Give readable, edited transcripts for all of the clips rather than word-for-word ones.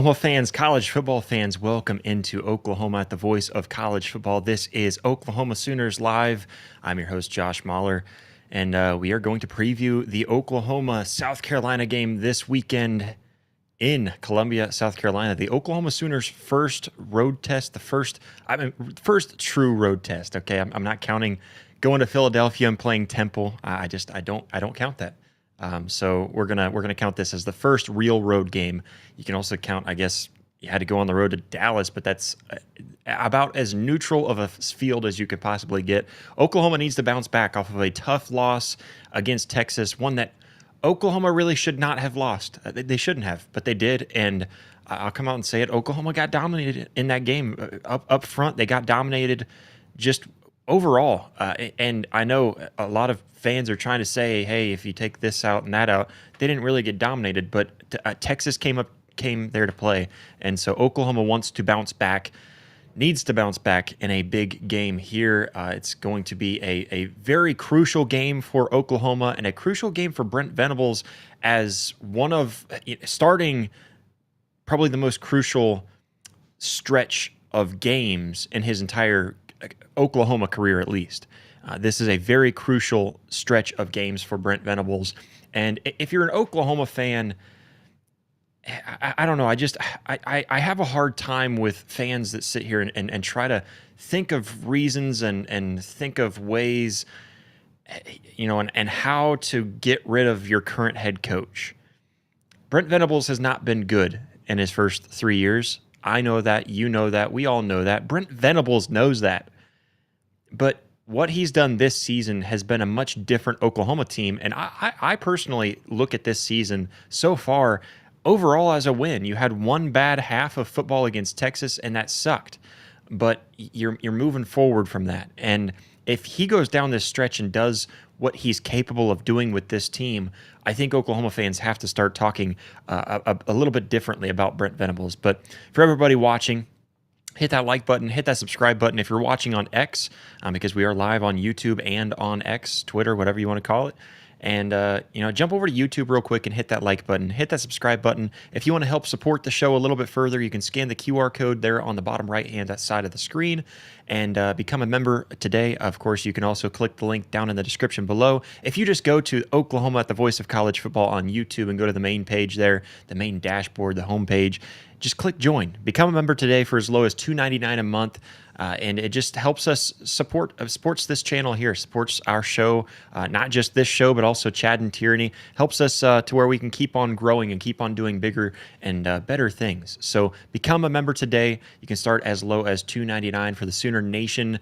Well, fans, college football fans, welcome into Oklahoma at the voice of college football. This is Oklahoma Sooners Live. I'm your host, Josh Mahler, and we are going to preview the Oklahoma-South Carolina game this weekend in Columbia, South Carolina. The Oklahoma Sooners' first road test, first true road test. Okay, I'm not counting going to Philadelphia and playing Temple. I don't count that. So we're gonna count this as the first real road game. You can also count, I guess, you had to go on the road to Dallas, but that's about as neutral of a field as you could possibly get. Oklahoma needs to bounce back off of a tough loss against Texas, one that Oklahoma really should not have lost. They shouldn't have, but they did, and I'll come out and say it. Oklahoma got dominated in that game. Up front, they got dominated just overall. And I know a lot of fans are trying to say, hey, if you take this out and that out, they didn't really get dominated, but Texas came there to play. And so Oklahoma wants to bounce back, needs to bounce back in a big game here. It's going to be a very crucial game for Oklahoma and a crucial game for Brent Venables as one of starting probably the most crucial stretch of games in his entire Oklahoma career, at least. This is a very crucial stretch of games for Brent Venables. And if you're an Oklahoma fan, I don't know. I have a hard time with fans that sit here and try to think of reasons and think of ways, and how to get rid of your current head coach. Brent Venables has not been good in his first 3 years. I know that. You know that. We all know that. Brent Venables knows that. But what he's done this season has been a much different Oklahoma team. And I personally look at this season so far overall as a win. You had one bad half of football against Texas, and that sucked. But you're moving forward from that. And if he goes down this stretch and does what he's capable of doing with this team, I think Oklahoma fans have to start talking a little bit differently about Brent Venables. But for everybody watching, hit that like button, hit that subscribe button if you're watching on X, because we are live on YouTube and on X, Twitter, whatever you want to call it. And, jump over to YouTube real quick and hit that like button, hit that subscribe button. If you want to help support the show a little bit further, you can scan the QR code there on the bottom right-hand side of the screen and become a member today. Of course, you can also click the link down in the description below. If you just go to Oklahoma at the Voice of College Football on YouTube and go to the main page there, the main dashboard, the homepage, just click join. Become a member today for as low as $2.99 a month. And it just helps us supports this channel here, supports our show, not just this show, but also Chad and Tyranny, helps us to where we can keep on growing and keep on doing bigger and better things. So become a member today. You can start as low as $2.99 for the Sooner Nation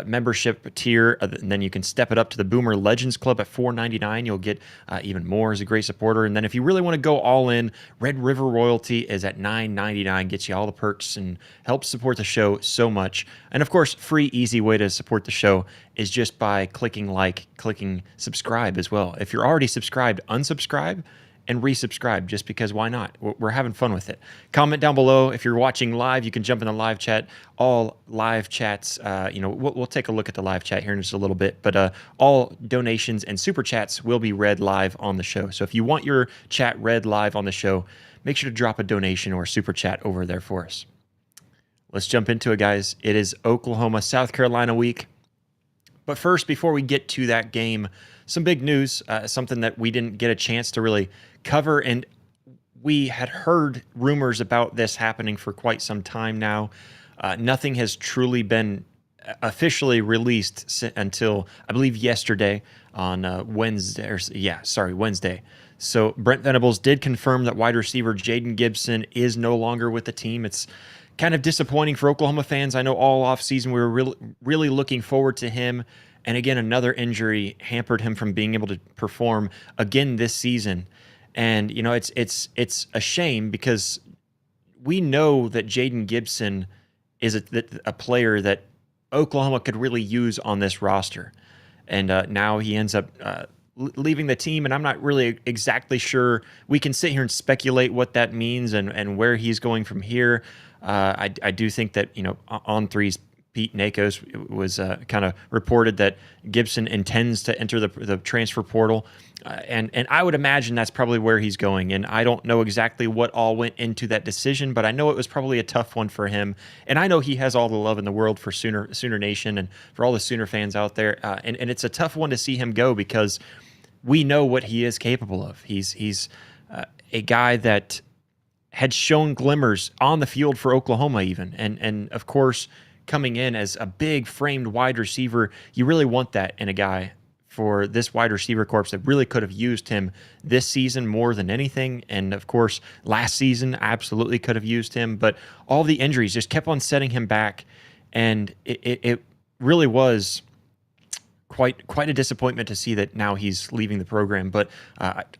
membership tier, and then you can step it up to the Boomer Legends Club at $4.99. You'll get even more as a great supporter. And then if you really want to go all in, Red River Royalty is at $9.99, gets you all the perks and helps support the show so much. And of course, free, easy way to support the show is just by clicking subscribe as well. If you're already subscribed, unsubscribe and resubscribe, just because why not? We're having fun with it. Comment down below. If you're watching live, you can jump in the live chat. All live chats, we'll take a look at the live chat here in just a little bit, but all donations and super chats will be read live on the show. So if you want your chat read live on the show, make sure to drop a donation or super chat over there for us. Let's jump into it, guys. It is Oklahoma, South Carolina week. But first, before we get to that game, some big news, something that we didn't get a chance to really cover, and we had heard rumors about this happening for quite some time now. Nothing has truly been officially released until, I believe, yesterday on Wednesday. So Brent Venables did confirm that wide receiver Jaden Gibson is no longer with the team. It's kind of disappointing for Oklahoma fans. I know all offseason we were really looking forward to him. And again, another injury hampered him from being able to perform again this season. And, it's a shame because we know that Jaden Gibson is a player that Oklahoma could really use on this roster. And now he ends up leaving the team, and I'm not really exactly sure. We can sit here and speculate what that means and where he's going from here. I do think that, On3's Pete Nakos was kind of reported that Gibson intends to enter the transfer portal. And I would imagine that's probably where he's going. And I don't know exactly what all went into that decision, but I know it was probably a tough one for him. And I know he has all the love in the world for Sooner Nation and for all the Sooner fans out there. And it's a tough one to see him go because we know what he is capable of. He's a guy that had shown glimmers on the field for Oklahoma even. And of course, coming in as a big framed wide receiver, you really want that in a guy for this wide receiver corps that really could have used him this season more than anything. And of course, last season absolutely could have used him, but all the injuries just kept on setting him back. And it really was quite a disappointment to see that now he's leaving the program. But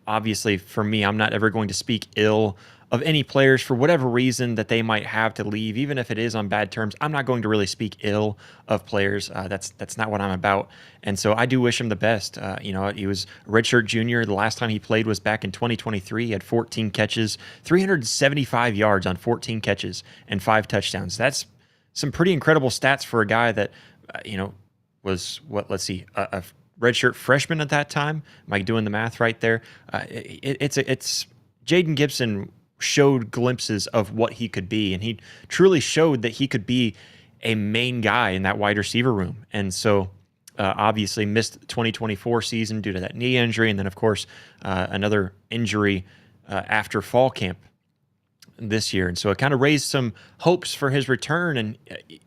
obviously for me, I'm not ever going to speak ill of any players for whatever reason that they might have to leave, even if it is on bad terms. I'm not going to really speak ill of players. That's not what I'm about. And so I do wish him the best. He was a redshirt junior. The last time he played was back in 2023. He had 14 catches, 375 yards on 14 catches, and 5 touchdowns. That's some pretty incredible stats for a guy that, was a redshirt freshman at that time. Am I doing the math right there? It's Jaden Gibson showed glimpses of what he could be, and he truly showed that he could be a main guy in that wide receiver room. And so obviously missed the 2024 season due to that knee injury, and then of course another injury after fall camp this year. And so it kind of raised some hopes for his return, and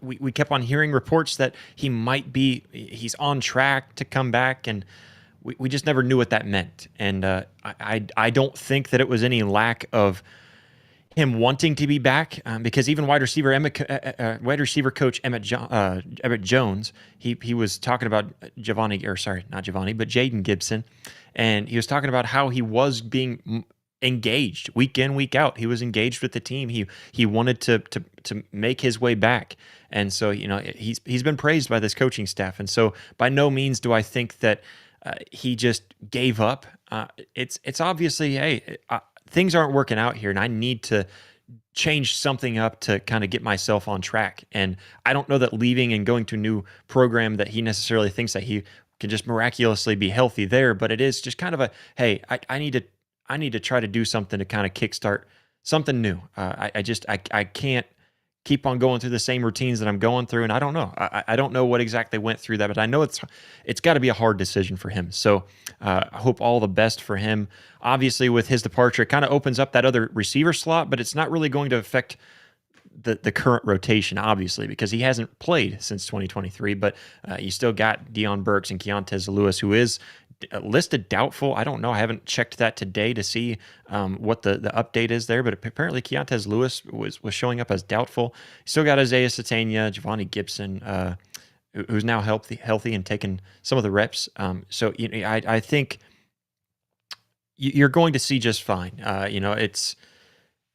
we kept on hearing reports that he's on track to come back, and we just never knew what that meant. And I don't think that it was any lack of him wanting to be back, because even wide receiver coach Emmett Jones, he was talking about Jaden Gibson, and he was talking about how he was being engaged week in, week out. He was engaged with the team. He wanted to make his way back, and so he's been praised by this coaching staff. And so by no means do I think that he just gave up. It's obviously, hey, things aren't working out here, and I need to change something up to kind of get myself on track. And I don't know that leaving and going to a new program that he necessarily thinks that he can just miraculously be healthy there, but it is just kind of a, hey, I need to try to do something to kind of kickstart something new. I can't keep on going through the same routines that I'm going through, and I don't know. I don't know what exactly went through that, but I know it's got to be a hard decision for him. So I hope all the best for him. Obviously, with his departure, it kind of opens up that other receiver slot, but it's not really going to affect the current rotation, obviously, because he hasn't played since 2023. But you still got Deion Burks and Keontez Lewis, who is listed doubtful. I don't know. I haven't checked that today to see what the update is there, but apparently Keontez Lewis was showing up as doubtful. Still got Isaiah Satania, Giovanni Gibson, who's now healthy and taking some of the reps. So I think you're going to see just fine.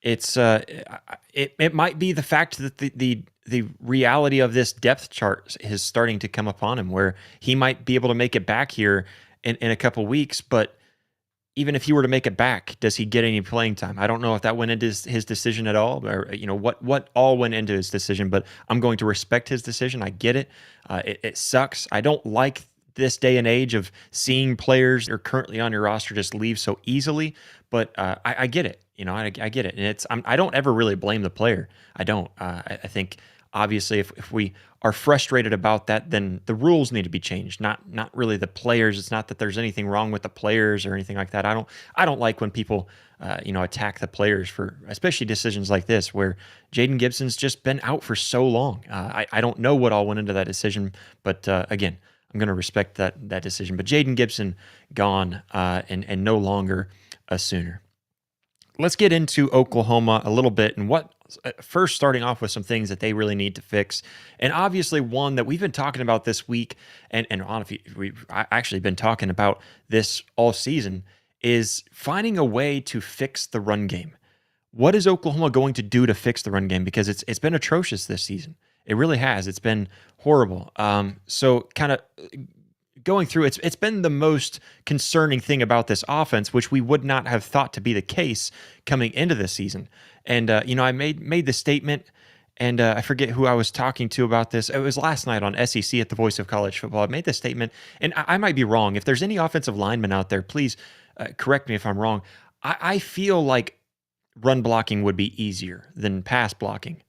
It might be the fact that the reality of this depth chart is starting to come upon him, where he might be able to make it back here in a couple weeks, but even if he were to make it back, does he get any playing time? I don't know if that went into his decision at all, or what all went into his decision, but I'm going to respect his decision. I get it. It sucks. I don't like this day and age of seeing players that are currently on your roster just leave so easily, but I get it. I get it, and I don't ever really blame the player. I don't. I think obviously if we are frustrated about that, then the rules need to be changed, not really the players. It's not that there's anything wrong with the players or anything like that. I don't like when people attack the players for especially decisions like this, where Jaden Gibson's just been out for so long. I don't know what all went into that decision, but again, I'm going to respect that decision. But Jaden Gibson gone, and no longer a Sooner. Let's get into Oklahoma a little bit, and first starting off with some things that they really need to fix. And obviously one that we've been talking about this week, and honestly, we've actually been talking about this all season, is finding a way to fix the run game. What is Oklahoma going to do to fix the run game? Because it's been atrocious this season. It really has. It's been horrible. So kind of going through, it's been the most concerning thing about this offense, which we would not have thought to be the case coming into this season. And I made the statement, And I forget who I was talking to about this. It was last night on SEC at the Voice of College Football. I made this statement, and I might be wrong. If there's any offensive linemen out there, please correct me if I'm wrong. I feel like run blocking would be easier than pass blocking.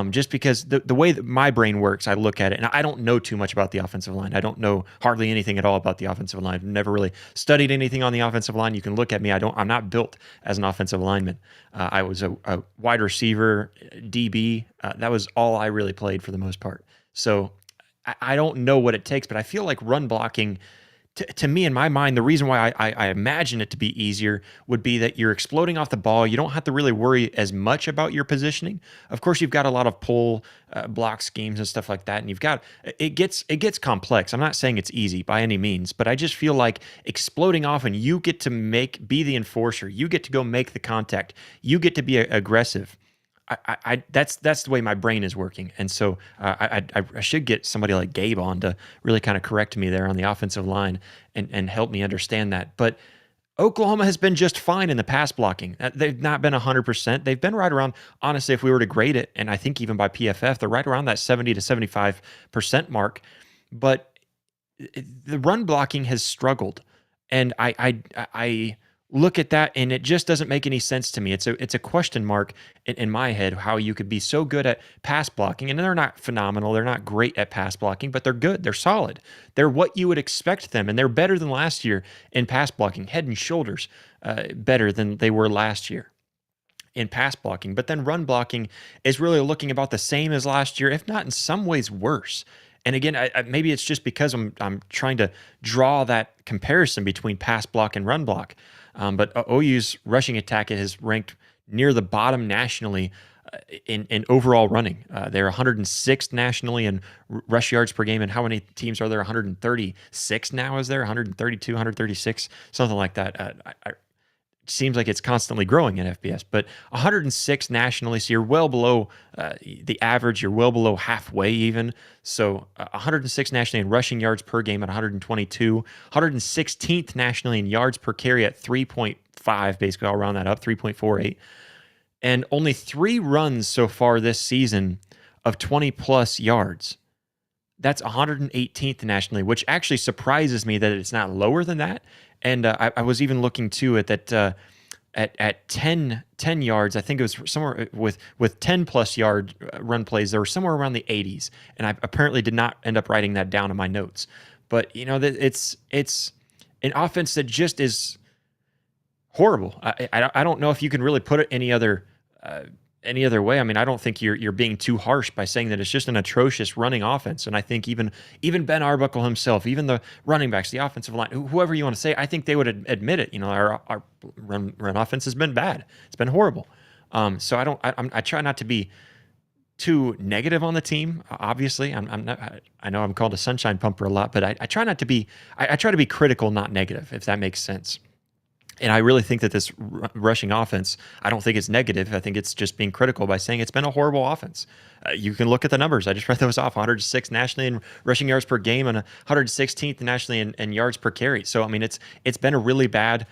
Just because the way that my brain works, I look at it, and I don't know too much about the offensive line. I don't know hardly anything at all about the offensive line. I've never really studied anything on the offensive line. You can look at me. I'm not built as an offensive lineman. I was a wide receiver, DB. That was all I really played for the most part. So I don't know what it takes, but I feel like run blocking, to me, in my mind, the reason why I imagine it to be easier would be that you're exploding off the ball. You don't have to really worry as much about your positioning. Of course, you've got a lot of pull block schemes and stuff like that, and it gets complex. I'm not saying it's easy by any means, but I just feel like exploding off, and you get to be the enforcer. You get to go make the contact. You get to be aggressive. That's the way my brain is working, and so I should get somebody like Gabe on to really kind of correct me there on the offensive line and help me understand that. But Oklahoma has been just fine in the pass blocking. They've not been 100%. They've been right around, honestly, if we were to grade it, and I think even by PFF, they're right around that 70 to 75% mark. But the run blocking has struggled, and I look at that, and it just doesn't make any sense to me. It's a question mark in my head how you could be so good at pass blocking, and they're not phenomenal. They're not great at pass blocking, but they're good. They're solid. They're what you would expect them, and they're better than last year in pass blocking, head and shoulders better than they were last year in pass blocking. But then run blocking is really looking about the same as last year, if not in some ways worse. And again, maybe it's just because I'm trying to draw that comparison between pass block and run block. But OU's rushing attack is ranked near the bottom nationally in overall running. They're 106th nationally in rush yards per game. And how many teams are there? 136 now, is there? 132, 136, something like that. It seems like it's constantly growing in FBS, but 106 nationally, so you're well below the average. You're well below halfway even. So 106 nationally in rushing yards per game at 122, 116th nationally in yards per carry at 3.5, basically I'll round that up, 3.48. And only 3 runs so far this season of 20-plus yards. That's 118th nationally, which actually surprises me that it's not lower than that. And I was even looking too at that at 10 yards. I think it was somewhere with 10-plus yard run plays. They were somewhere around the 80s, and I apparently did not end up writing that down in my notes. But it's an offense that just is horrible. I don't know if you can really put it any other way. I mean, I don't think you're being too harsh by saying that it's just an atrocious running offense. And I think even Ben Arbuckle himself, even the running backs, the offensive line, whoever you want to say, I think they would admit it. You know, our run offense has been bad. It's been horrible. So I try not to be too negative on the team. Obviously, I'm not. I know I'm called a sunshine pumper a lot, but I try not to be. I try to be critical, not negative, if that makes sense. And I really think that this rushing offense, I don't think it's negative. I think it's just being critical by saying it's been a horrible offense. You can look at the numbers. I just read those off: 106 nationally in rushing yards per game and 116th nationally in yards per carry. So I mean, it's been a really bad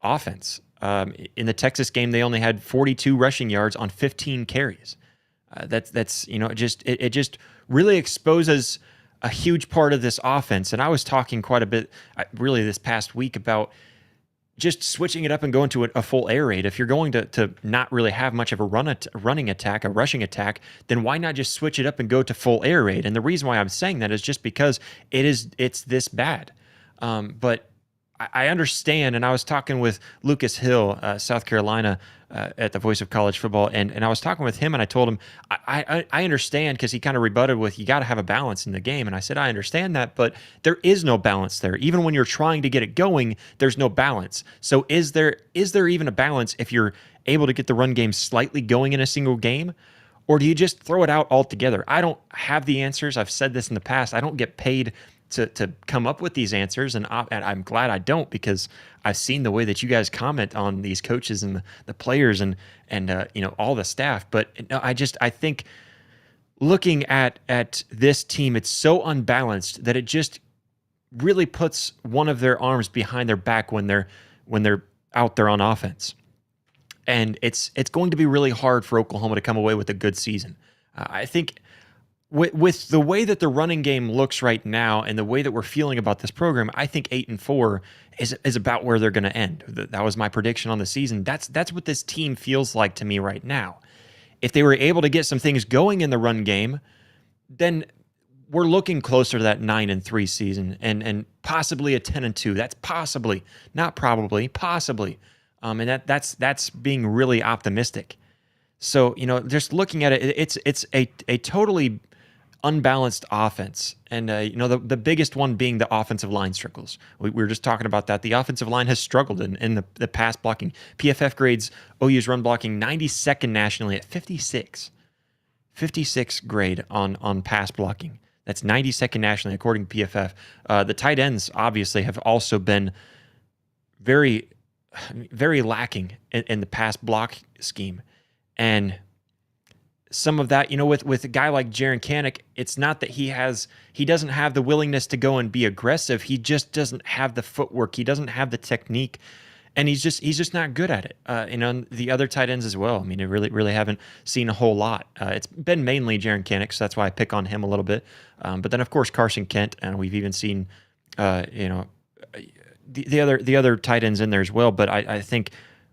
offense. In the Texas game, they only had 42 rushing yards on 15 carries. That's it just really exposes a huge part of this offense. And I was talking quite a bit, really, this past week about just switching it up and going to a full air raid. If you're going to not really have much of a running attack, a rushing attack, then why not just switch it up and go to full air raid? And the reason why I'm saying that is just because it's this bad. But I understand, and I was talking with Lucas Hill, South Carolina, at the Voice of College Football, and I was talking with him, and I told him, I understand, because he kind of rebutted with, you got to have a balance in the game. And I said, I understand that, but there is no balance there. Even when you're trying to get it going, there's no balance. So is there even a balance if you're able to get the run game slightly going in a single game? Or do you just throw it out altogether? I don't have the answers. I've said this in the past. I don't get paid to come up with these answers, and I'm glad I don't, because I've seen the way that you guys comment on these coaches and the players and all the staff. But I think looking at this team, it's so unbalanced that it just really puts one of their arms behind their back when they're out there on offense. And it's going to be really hard for Oklahoma to come away with a good season. I think with the way that the running game looks right now and the way that we're feeling about this program, I think 8-4 is about where they're going to end. That was my prediction on the season. That's what this team feels like to me right now. If they were able to get some things going in the run game, then we're looking closer to that 9-3 season and possibly a 10-2. That's possibly, not probably, possibly. And that's being really optimistic. So, just looking at it, it's a totally unbalanced offense. And, the biggest one being the offensive line struggles. We were just talking about that. The offensive line has struggled in the pass blocking. PFF grades OU's run blocking 92nd nationally at 56. 56 grade on pass blocking. That's 92nd nationally, according to PFF. The tight ends, obviously, have also been very, very lacking in the pass block scheme. And some of that, with a guy like Jaren Kanak, it's not that he doesn't have the willingness to go and be aggressive. He just doesn't have the footwork. He doesn't have the technique, and he's just not good at it. The other tight ends as well. I mean, I really haven't seen a whole lot. It's been mainly Jaren Kanak, so that's why I pick on him a little bit. But then of course Carson Kent, and we've even seen, the other tight ends in there as well. But I think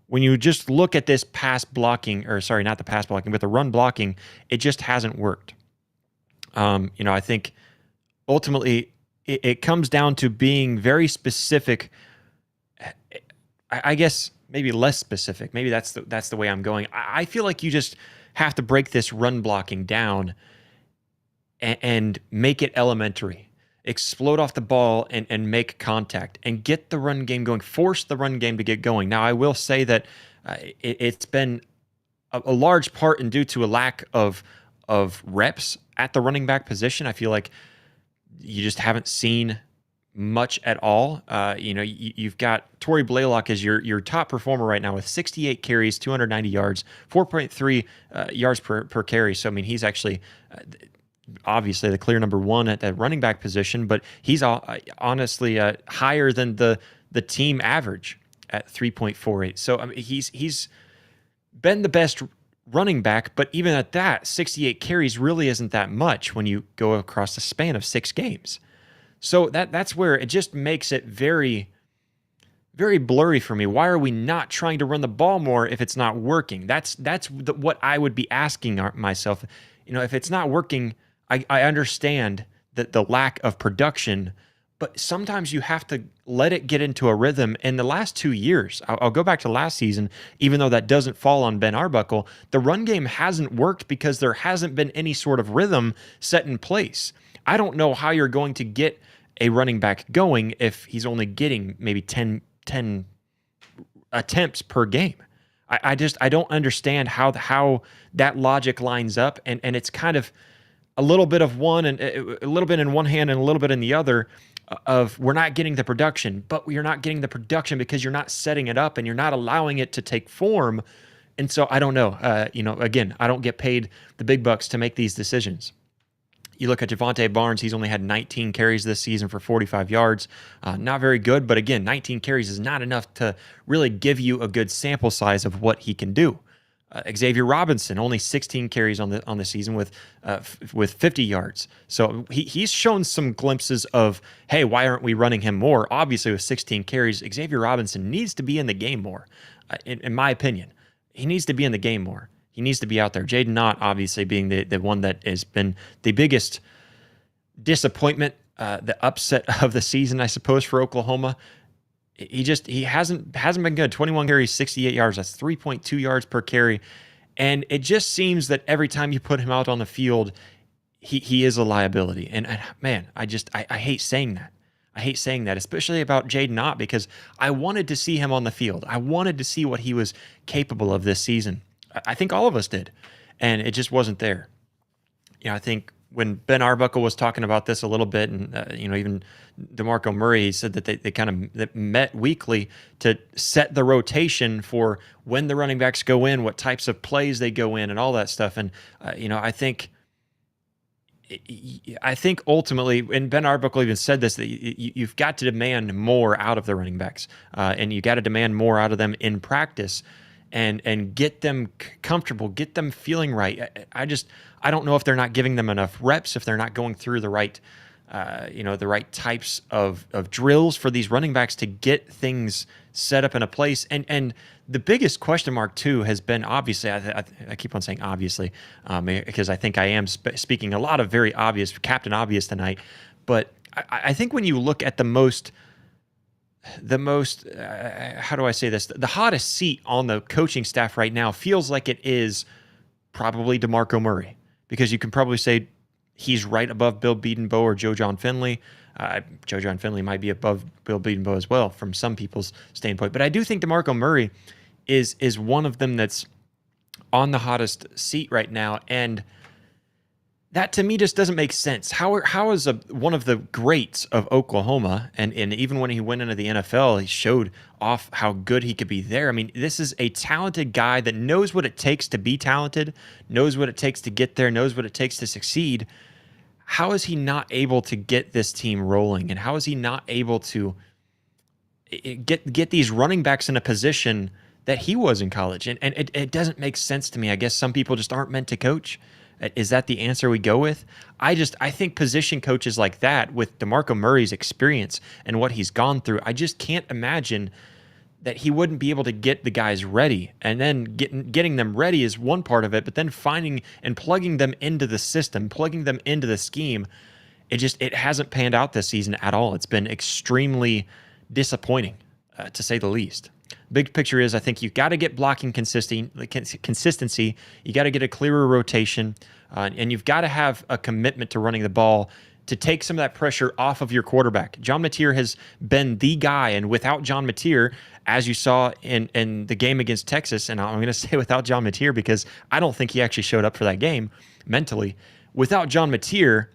when you just look at this pass blocking, or sorry, not the pass blocking, but the run blocking, it just hasn't worked. I think ultimately it comes down to being very specific. I guess maybe less specific. Maybe that's the way I'm going. I feel like you just have to break this run blocking down and make it elementary. Explode off the ball and make contact and get the run game going. Force the run game to get going. Now, I will say that it's been a large part and due to a lack of reps at the running back position. I feel like you just haven't seen much at all. You've got Torrey Blaylock as your top performer right now with 68 carries, 290 yards, 4.3 yards per carry. So, I mean, he's actually obviously the clear number one at that running back position, but he's honestly higher than the team average at 3.48. So, I mean, he's been the best running back, but even at that, 68 carries really isn't that much when you go across the span of 6 games. So that's where it just makes it very, very blurry for me. Why are we not trying to run the ball more if it's not working? That's what I would be asking myself. If it's not working, I understand that the lack of production, but sometimes you have to let it get into a rhythm. In the last 2 years, I'll go back to last season, even though that doesn't fall on Ben Arbuckle, the run game hasn't worked because there hasn't been any sort of rhythm set in place. I don't know how you're going to get a running back going if he's only getting maybe 10 attempts per game. I don't understand how that logic lines up, and it's kind of a little bit of one and a little bit in one hand and a little bit in the other of we're not getting the production, but you're not getting the production because you're not setting it up and you're not allowing it to take form. And so I don't know. Again, I don't get paid the big bucks to make these decisions. You look at Javonte Barnes, he's only had 19 carries this season for 45 yards. Not very good, but again, 19 carries is not enough to really give you a good sample size of what he can do. Xavier Robinson, only 16 carries on the season with 50 yards. So he's shown some glimpses of, hey, why aren't we running him more? Obviously, with 16 carries, Xavier Robinson needs to be in the game more, in my opinion. He needs to be in the game more. He needs to be out there. Jaden Knott, obviously, being the one that has been the biggest disappointment, the upset of the season, I suppose, for Oklahoma. He hasn't been good. 21 carries, 68 yards. That's 3.2 yards per carry. And it just seems that every time you put him out on the field, he is a liability. And man, I hate saying that. I hate saying that, especially about Jaden Knott, because I wanted to see him on the field. I wanted to see what he was capable of this season. I think all of us did, and it just wasn't there. I think when Ben Arbuckle was talking about this a little bit, and even DeMarco Murray, he said that they kind of met weekly to set the rotation for when the running backs go in, what types of plays they go in, and all that stuff. And I think ultimately, and Ben Arbuckle even said this, that you've got to demand more out of the running backs, and you got to demand more out of them in practice. and get them comfortable, get them feeling right. I don't know if they're not giving them enough reps, if they're not going through the right the right types of drills for these running backs to get things set up in a place. And the biggest question mark too has been, obviously, I keep on saying obviously, because I think I am speaking a lot of very obvious, Captain Obvious tonight. But I think when you look at the most how do I say this? The hottest seat on the coaching staff right now feels like it is probably DeMarco Murray, because you can probably say he's right above Bill Bedenbaugh or Joe John Finley. Joe John Finley might be above Bill Bedenbaugh as well from some people's standpoint. But I do think DeMarco Murray is one of them that's on the hottest seat right now. And that to me just doesn't make sense. How is one of the greats of Oklahoma, and even when he went into the NFL, he showed off how good he could be there. I mean, this is a talented guy that knows what it takes to be talented, knows what it takes to get there, knows what it takes to succeed. How is he not able to get this team rolling? And how is he not able to get these running backs in a position that he was in college? And it doesn't make sense to me. I guess some people just aren't meant to coach. Is that the answer we go with? I think position coaches like that, with DeMarco Murray's experience and what he's gone through, I just can't imagine that he wouldn't be able to get the guys ready. And then getting them ready is one part of it, but then finding and plugging them into the system, plugging them into the scheme, it hasn't panned out this season at all. It's been extremely disappointing, to say the least. Big picture is, I think you've got to get blocking consistency. You got to get a clearer rotation, and you've got to have a commitment to running the ball to take some of that pressure off of your quarterback. John Mateer has been the guy, and without John Mateer, as you saw in the game against Texas, and I'm going to say without John Mateer because I don't think he actually showed up for that game mentally. Without John Mateer,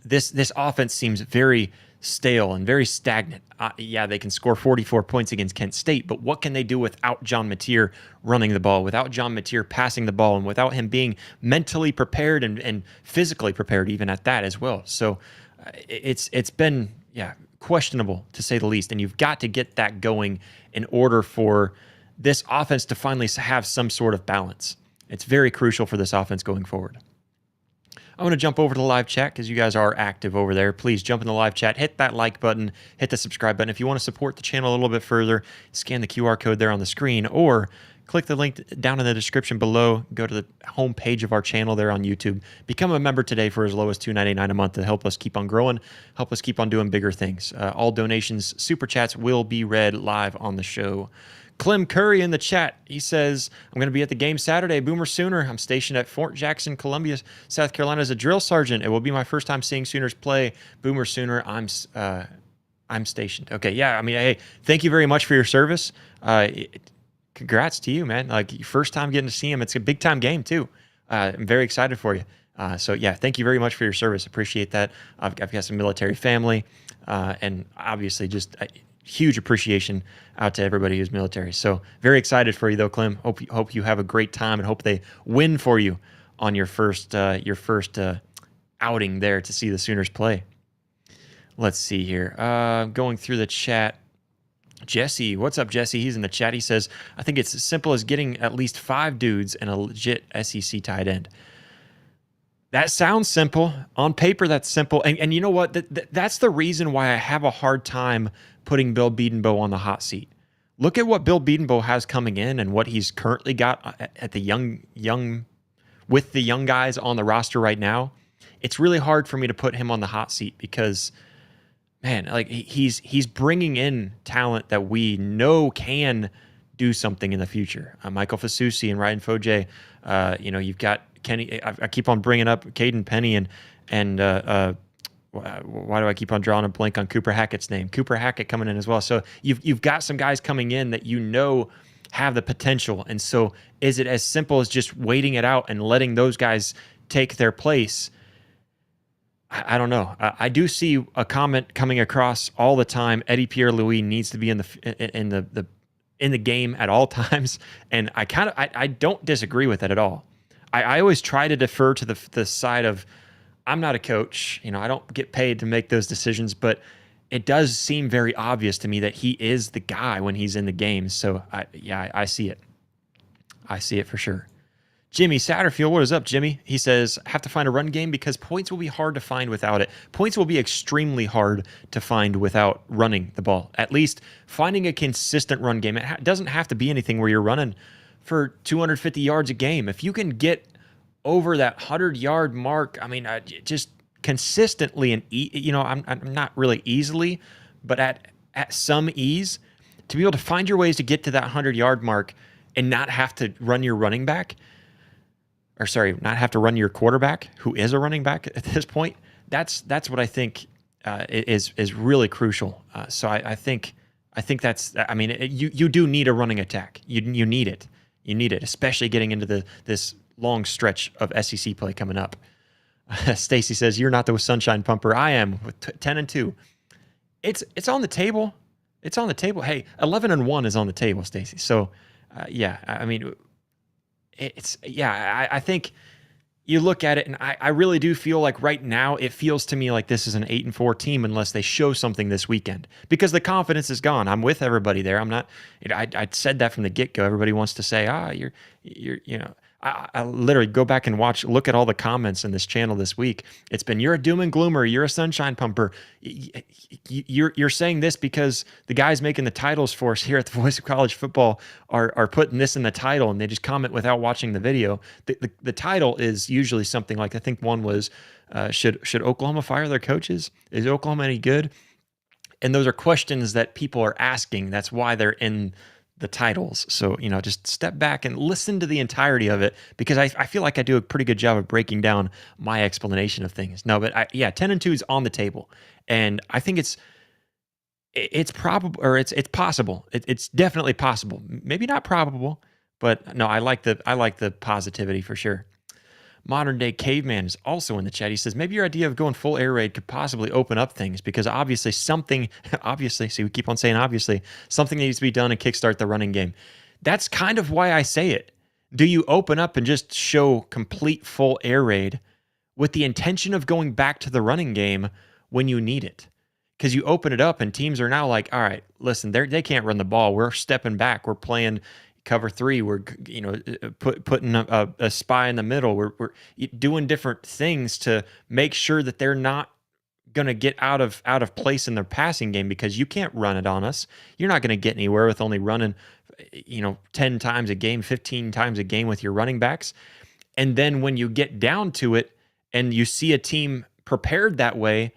this offense seems very stale and very stagnant. Yeah, they can score 44 points against Kent State, but what can they do without John Mateer running the ball, without John Mateer passing the ball, and without him being mentally prepared and physically prepared even at that as well? So it's been, questionable to say the least, and you've got to get that going in order for this offense to finally have some sort of balance. It's very crucial for this offense going forward. I'm going to jump over to the live chat because you guys are active over there. Please jump in the live chat, hit that like button, hit the subscribe button. If you want to support the channel a little bit further, scan the QR code there on the screen, or click the link down in the description below. Go to the home page of our channel there on YouTube. Become a member today for as low as $2.99 a month to help us keep on growing, help us keep on doing bigger things. All donations, super chats will be read live on the show. Clem Curry in the chat, he says, I'm going to be at the game Saturday, Boomer Sooner. I'm stationed at Fort Jackson, Columbia, South Carolina as a drill sergeant. It will be my first time seeing Sooners play. Boomer Sooner, I'm stationed. Okay, yeah, I mean, hey, thank you very much for your service. Congrats to you, man. Like, your first time getting to see him. It's a big-time game, too. I'm very excited for you. So, yeah, thank you very much for your service. Appreciate that. I've got some military family, and obviously just huge appreciation out to everybody who's military. So very excited for you though, Clem. Hope you have a great time, and hope they win for you on your first outing there to see the Sooners play. Let's see here. Going through the chat. Jesse, what's up, Jesse? He's in the chat. He says, I think it's as simple as getting at least 5 dudes and a legit SEC tight end. That sounds simple. On paper, that's simple. And you know what? That's the reason why I have a hard time putting Bill Bedenbaugh on the hot seat. Look at what Bill Bedenbaugh has coming in and what he's currently got at the with the young guys on the roster right now. It's really hard for me to put him on the hot seat because, man, like he's bringing in talent that we know can do something in the future. Michael Fasusi and Ryan Foje. You've got Kenny. I keep on bringing up Caden Penny and why do I keep on drawing a blank on Cooper Hackett's name? Cooper Hackett coming in as well. So you've got some guys coming in that you know have the potential. And so is it as simple as just waiting it out and letting those guys take their place? I don't know. I do see a comment coming across all the time. Eddie Pierre-Louis needs to be in the game at all times, and I don't disagree with that at all. I always try to defer to the side of, I'm not a coach. I don't get paid to make those decisions, but it does seem very obvious to me that he is the guy when he's in the game. So I see it. I see it for sure. Jimmy Satterfield, what is up, Jimmy? He says, have to find a run game because points will be hard to find without it. Points will be extremely hard to find without running the ball. At least finding a consistent run game. It doesn't have to be anything where you're running for 250 yards a game. If you can get over that 100-yard mark, I mean, just consistently and, I'm not really easily, but at some ease, to be able to find your ways to get to that 100-yard mark and not have to run your running back, not have to run your quarterback, who is a running back at this point. That's what I think is really crucial. So I think that's. I mean, you do need a running attack. You need it. You need it, especially getting into this long stretch of SEC play coming up. Stacy says, "You're not the sunshine pumper. I am with 10-2. It's on the table. It's on the table. Hey, 11-1 is on the table, Stacy. So yeah, I mean." I think you look at it, and I really do feel like right now it feels to me like this is an 8-4 team unless they show something this weekend, because the confidence is gone. I'm with everybody there. I'm not. I said that from the get go. Everybody wants to say, you're. I literally go back and look at all the comments in this channel this week. It's been, you're a doom and gloomer, you're a sunshine pumper. You're saying this because the guys making the titles for us here at the Voice of College Football are putting this in the title, and they just comment without watching the video. The title is usually something like, I think one was, should Oklahoma fire their coaches? Is Oklahoma any good? And those are questions that people are asking. That's why they're in the titles. So, just step back and listen to the entirety of it, because I feel like I do a pretty good job of breaking down my explanation of things. No, but 10-2 is on the table. And I think it's probable, or it's possible. It's definitely possible. Maybe not probable, but no, I like the positivity for sure. Modern Day Caveman is also in the chat. He says, maybe your idea of going full air raid could possibly open up things, because obviously, see, we keep on saying obviously, something needs to be done and kickstart the running game. That's kind of why I say it. Do you open up and just show complete full air raid with the intention of going back to the running game when you need it? Because you open it up and teams are now like, all right, listen, they can't run the ball. We're stepping back. We're playing cover 3, we're putting a spy in the middle. We're doing different things to make sure that they're not going to get out of place in their passing game, because you can't run it on us. You're not going to get anywhere with only running 10 times a game, 15 times a game with your running backs. And then when you get down to it and you see a team prepared that way,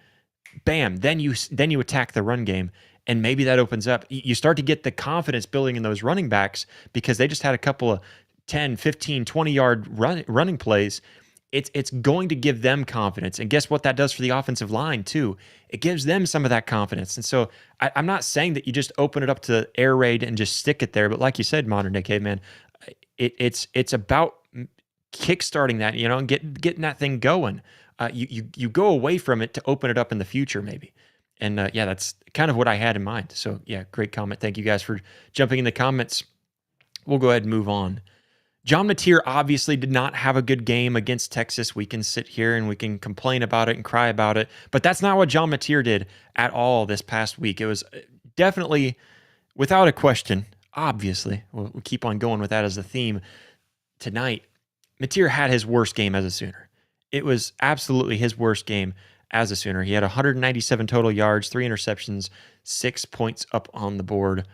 bam, then you attack the run game. And maybe that opens up. You start to get the confidence building in those running backs, because they just had a couple of 10, 15, 20-yard running plays. It's going to give them confidence. And guess what that does for the offensive line too? It gives them some of that confidence. And so I'm not saying that you just open it up to air raid and just stick it there. But like you said, Modern Day Caveman, it's about kickstarting that, and getting that thing going. You go away from it to open it up in the future maybe. And that's kind of what I had in mind. So yeah, great comment. Thank you guys for jumping in the comments. We'll go ahead and move on. John Mateer obviously did not have a good game against Texas. We can sit here and we can complain about it and cry about it, but that's not what John Mateer did at all this past week. It was definitely, without a question, obviously, we'll keep on going with that as the theme tonight. Mateer had his worst game as a Sooner. It was absolutely his worst game as a Sooner. He had 197 total yards, 3 interceptions, 6 points up on the board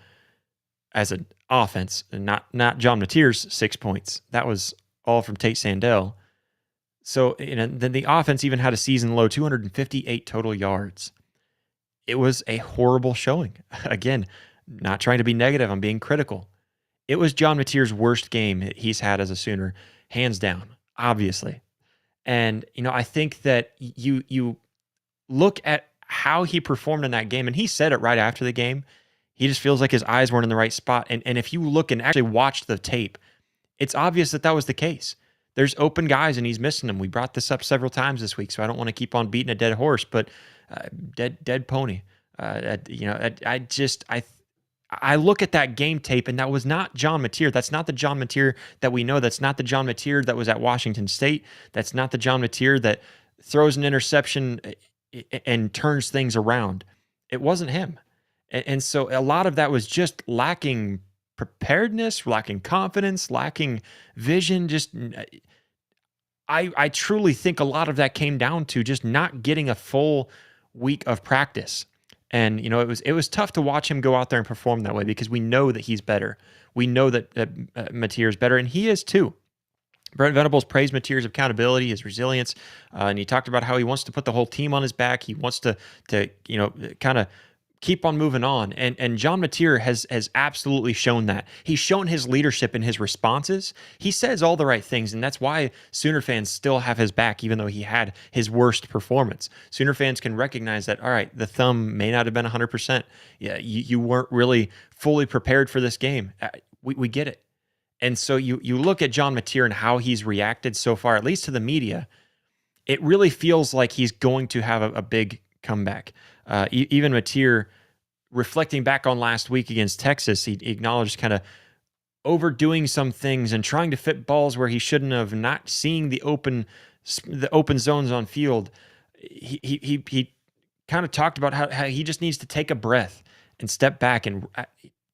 as an offense, and not John Mateer's 6 points. That was all from Tate Sandell. So then the offense even had a season low 258 total yards. It was a horrible showing. Again, not trying to be negative, I'm being critical. It was John Mateer's worst game he's had as a Sooner, hands down, obviously. And I think that you look at how he performed in that game, and he said it right after the game. He just feels like his eyes weren't in the right spot. And if you look and actually watch the tape, it's obvious that was the case. There's open guys, and he's missing them. We brought this up several times this week, so I don't want to keep on beating a dead horse, but dead pony. I look at that game tape, and that was not John Mateer. That's not the John Mateer that we know. That's not the John Mateer that was at Washington State. That's not the John Mateer that throws an interception and turns things around. It wasn't him. And so a lot of that was just lacking preparedness, lacking confidence, lacking vision. Just I truly think a lot of that came down to just not getting a full week of practice. And it was tough to watch him go out there and perform that way because we know that he's better. We know that Mateer is better, and he is too. Brent Venables praised Mateer's accountability, his resilience, and he talked about how he wants to put the whole team on his back. He wants to kind of keep on moving on. And John Mateer has absolutely shown that. He's shown his leadership in his responses. He says all the right things, and that's why Sooner fans still have his back, even though he had his worst performance. Sooner fans can recognize that, all right, the thumb may not have been 100%. Yeah, you weren't really fully prepared for this game. We get it. And so you look at John Mateer and how he's reacted so far, at least to the media, it really feels like he's going to have a big comeback. Even Mateer, reflecting back on last week against Texas, he acknowledged kind of overdoing some things and trying to fit balls where he shouldn't have, not seeing the open zones on field. He kind of talked about how he just needs to take a breath and step back and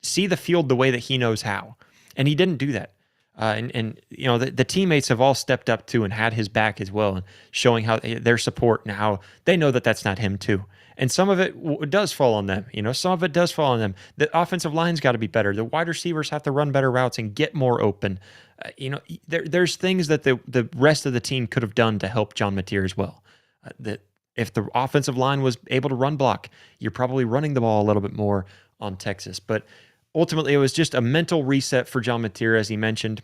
see the field the way that he knows how. And he didn't do that. The teammates have all stepped up too and had his back as well, and showing how their support and how they know that that's not him too. And some of it does fall on them. Some of it does fall on them. The offensive line's got to be better. The wide receivers have to run better routes and get more open. There's things that the rest of the team could have done to help John Mateer as well. That if the offensive line was able to run block, you're probably running the ball a little bit more on Texas. But ultimately, it was just a mental reset for John Mateer, as he mentioned.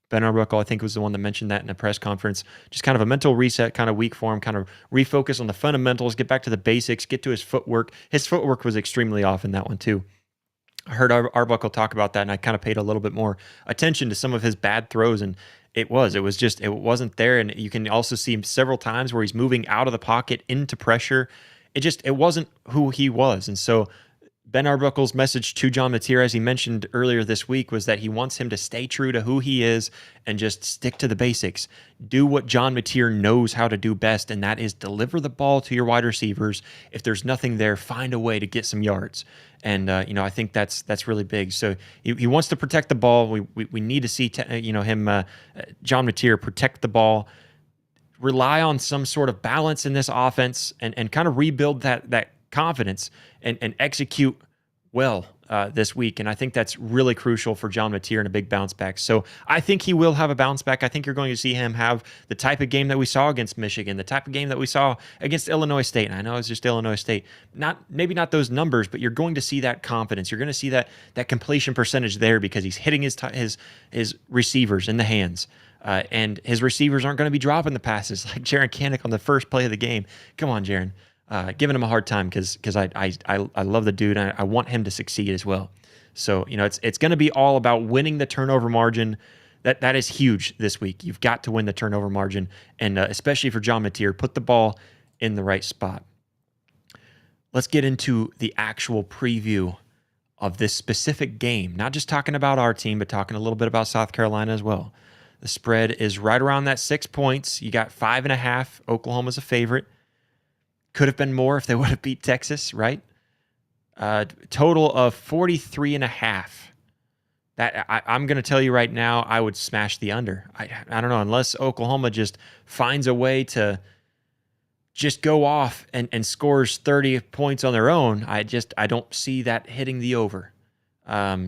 Ben Arbuckle, I think, was the one that mentioned that in a press conference. Just kind of a mental reset kind of week for him, kind of refocus on the fundamentals, get back to the basics, get to his footwork. His footwork was extremely off in that one, too. I heard Arbuckle talk about that, and I kind of paid a little bit more attention to some of his bad throws, and it wasn't there. And you can also see him several times where he's moving out of the pocket into pressure. It wasn't who he was. And so Ben Arbuckle's message to John Mateer, as he mentioned earlier this week, was that he wants him to stay true to who he is and just stick to the basics. Do what John Mateer knows how to do best, and that is deliver the ball to your wide receivers. If there's nothing there, find a way to get some yards. And I think that's really big. So he wants to protect the ball. We need to see John Mateer protect the ball, rely on some sort of balance in this offense, and kind of rebuild that confidence and execute well this week. And I think that's really crucial for John Mateer and a big bounce back. So I think he will have a bounce back. I think you're going to see him have the type of game that we saw against Michigan, the type of game that we saw against Illinois State. And I know it's just Illinois State. Maybe not those numbers, but you're going to see that confidence. You're going to see that completion percentage there because he's hitting his receivers in the hands. And his receivers aren't going to be dropping the passes like Jaron Kanik on the first play of the game. Come on, Jaron. Giving him a hard time because I love the dude and I want him to succeed as well. So it's going to be all about winning the turnover margin. That is huge this week. You've got to win the turnover margin, and especially for John Mateer, put the ball in the right spot. Let's get into the actual preview of this specific game. Not just talking about our team, but talking a little bit about South Carolina as well. The spread is right around that 6 points. You got 5.5. Oklahoma's a favorite. Could have been more if they would have beat Texas, right? Total of 43.5. That I'm going to tell you right now, I would smash the under. I don't know, unless Oklahoma just finds a way to just go off and scores 30 points on their own. I don't see that hitting the over.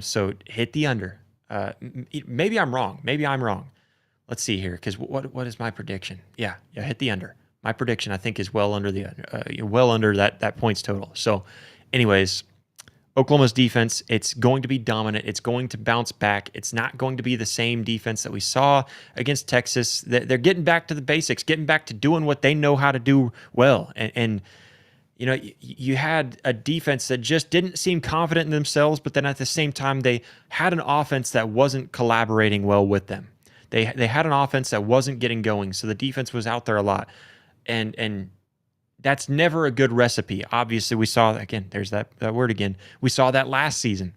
So hit the under. Maybe I'm wrong. Let's see here, because what is my prediction? Yeah, hit the under. My prediction, I think, is well under that points total. So, anyways, Oklahoma's defense, it's going to be dominant. It's going to bounce back. It's not going to be the same defense that we saw against Texas. They're getting back to the basics, getting back to doing what they know how to do well. And you had a defense that just didn't seem confident in themselves, but then at the same time, they had an offense that wasn't collaborating well with them. They had an offense that wasn't getting going, so the defense was out there a lot. And that's never a good recipe. Obviously, we saw, again, there's that word again. We saw that last season.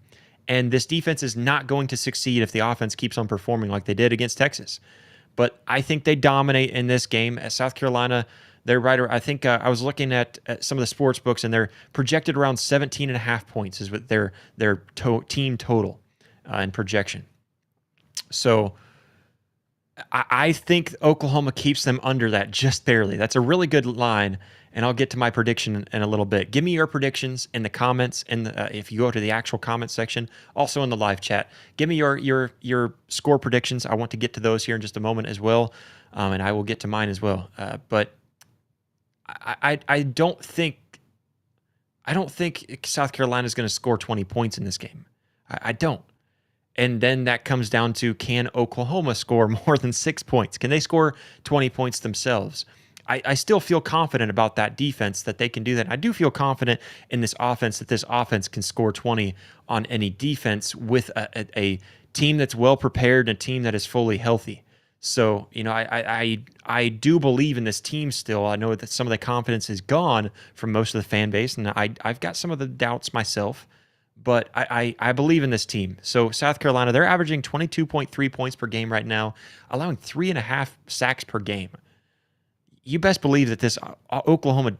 And this defense is not going to succeed if the offense keeps on performing like they did against Texas. But I think they dominate in this game. At South Carolina, they're right. I think I was looking at some of the sports books, and they're projected around 17.5 points is what their team total. in projection. So I think Oklahoma keeps them under that just barely. That's a really good line, and I'll get to my prediction in a little bit. Give me your predictions in the comments, and if you go to the actual comment section, also in the live chat. Give me your score predictions. I want to get to those here in just a moment as well, and I will get to mine as well. But I don't think South Carolina is going to score 20 points in this game. I don't. And then that comes down to, can Oklahoma score more than 6 points? Can they score 20 points themselves? I still feel confident about that defense, that they can do that. I do feel confident in this offense, that this offense can score 20 on any defense with a team that's well prepared and a team that is fully healthy. So, I do believe in this team still. I know that some of the confidence is gone from most of the fan base, and I've got some of the doubts myself. But I believe in this team. So South Carolina, they're averaging 22.3 points per game right now, allowing 3.5 sacks per game. You best believe that this Oklahoma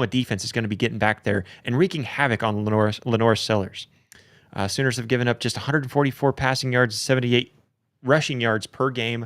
defense is going to be getting back there and wreaking havoc on Lenore Sellers. Sooners have given up just 144 passing yards, 78 rushing yards per game.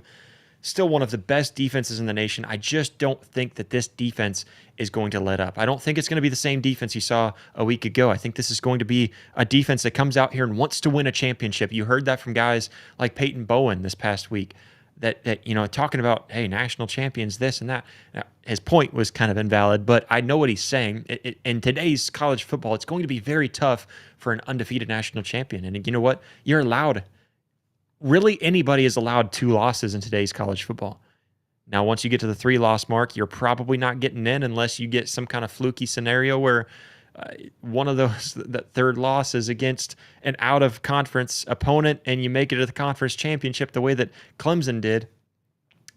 Still one of the best defenses in the nation. I just don't think that this defense is going to let up. I don't think it's going to be the same defense you saw a week ago. I think this is going to be a defense that comes out here and wants to win a championship. You heard that from guys like Peyton Bowen this past week, that talking about, hey, national champions, this and that. Now, his point was kind of invalid, but I know what he's saying. In today's college football, it's going to be very tough for an undefeated national champion. And you know what? You're allowed. Really, anybody is allowed 2 losses in today's college football. Now, once you get to the 3-loss mark, you're probably not getting in unless you get some kind of fluky scenario where one of those, the third loss is against an out-of-conference opponent and you make it to the conference championship the way that Clemson did.